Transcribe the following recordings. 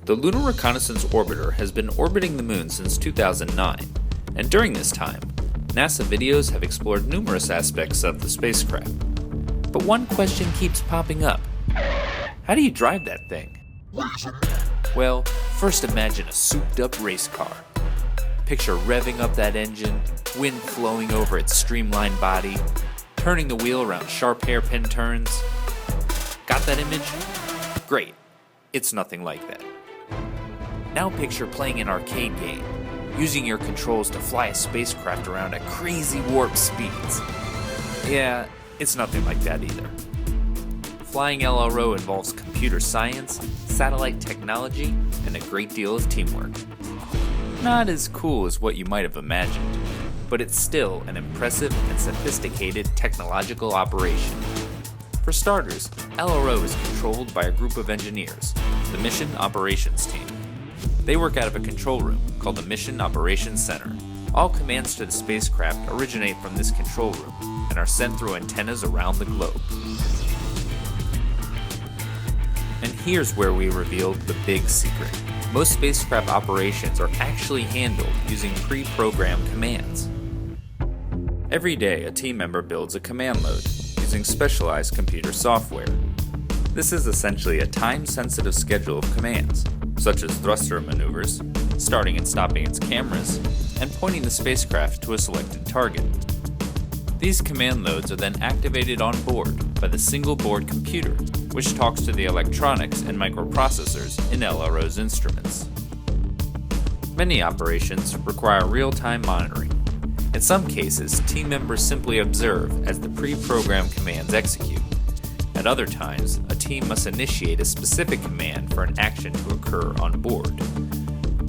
The Lunar Reconnaissance Orbiter has been orbiting the Moon since 2009, and during this time, NASA videos have explored numerous aspects of the spacecraft. But one question keeps popping up. How do you drive that thing? Well, first imagine a souped-up race car. Picture revving up that engine, wind flowing over its streamlined body, turning the wheel around sharp hairpin turns. Got that image? Great. It's nothing like that. Now picture playing an arcade game, using your controls to fly a spacecraft around at crazy warp speeds. Yeah, it's nothing like that either. Flying LRO involves computer science, satellite technology, and a great deal of teamwork. Not as cool as what you might have imagined, but it's still an impressive and sophisticated technological operation. For starters, LRO is controlled by a group of engineers, the Mission Operations Team. They work out of a control room called the Mission Operations Center. All commands to the spacecraft originate from this control room and are sent through antennas around the globe. And here's where we revealed the big secret. Most spacecraft operations are actually handled using pre-programmed commands. Every day, a team member builds a command load using specialized computer software. This is essentially a time-sensitive schedule of commands, such as thruster maneuvers, starting and stopping its cameras, and pointing the spacecraft to a selected target. These command loads are then activated on board by the single board computer, which talks to the electronics and microprocessors in LRO's instruments. Many operations require real-time monitoring. In some cases, team members simply observe as the pre-programmed commands execute. At other times, a team must initiate a specific command for an action to occur on board.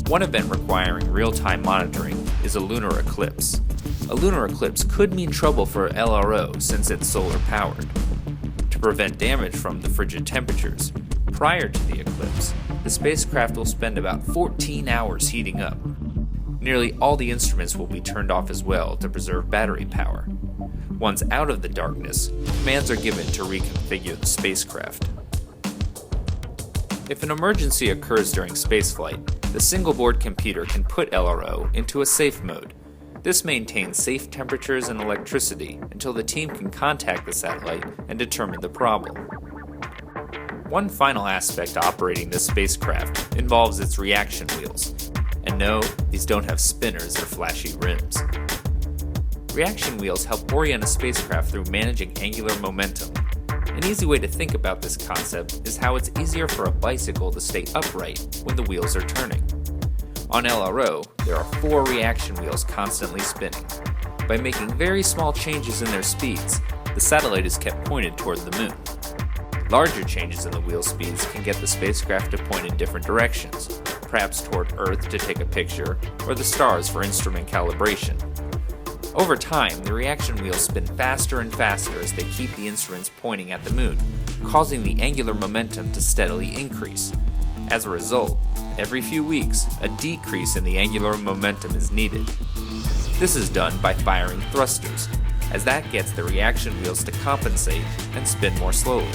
One event requiring real-time monitoring is a lunar eclipse. A lunar eclipse could mean trouble for LRO since it's solar-powered. To prevent damage from the frigid temperatures, prior to the eclipse, the spacecraft will spend about 14 hours heating up. Nearly all the instruments will be turned off as well to preserve battery power. Once out of the darkness, commands are given to reconfigure the spacecraft. If an emergency occurs during spaceflight, the single-board computer can put LRO into a safe mode. This maintains safe temperatures and electricity until the team can contact the satellite and determine the problem. One final aspect to operating this spacecraft involves its reaction wheels. And no, these don't have spinners or flashy rims. Reaction wheels help orient a spacecraft through managing angular momentum. An easy way to think about this concept is how it's easier for a bicycle to stay upright when the wheels are turning. On LRO, there are 4 reaction wheels constantly spinning. By making very small changes in their speeds, the satellite is kept pointed toward the Moon. Larger changes in the wheel speeds can get the spacecraft to point in different directions, perhaps toward Earth to take a picture, or the stars for instrument calibration. Over time, the reaction wheels spin faster and faster as they keep the instruments pointing at the Moon, causing the angular momentum to steadily increase. As a result, every few weeks, a decrease in the angular momentum is needed. This is done by firing thrusters, as that gets the reaction wheels to compensate and spin more slowly.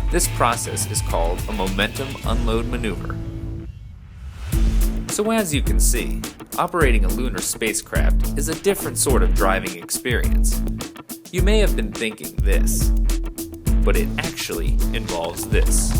This process is called a momentum unload maneuver. So as you can see, operating a lunar spacecraft is a different sort of driving experience. You may have been thinking this, but it actually involves this.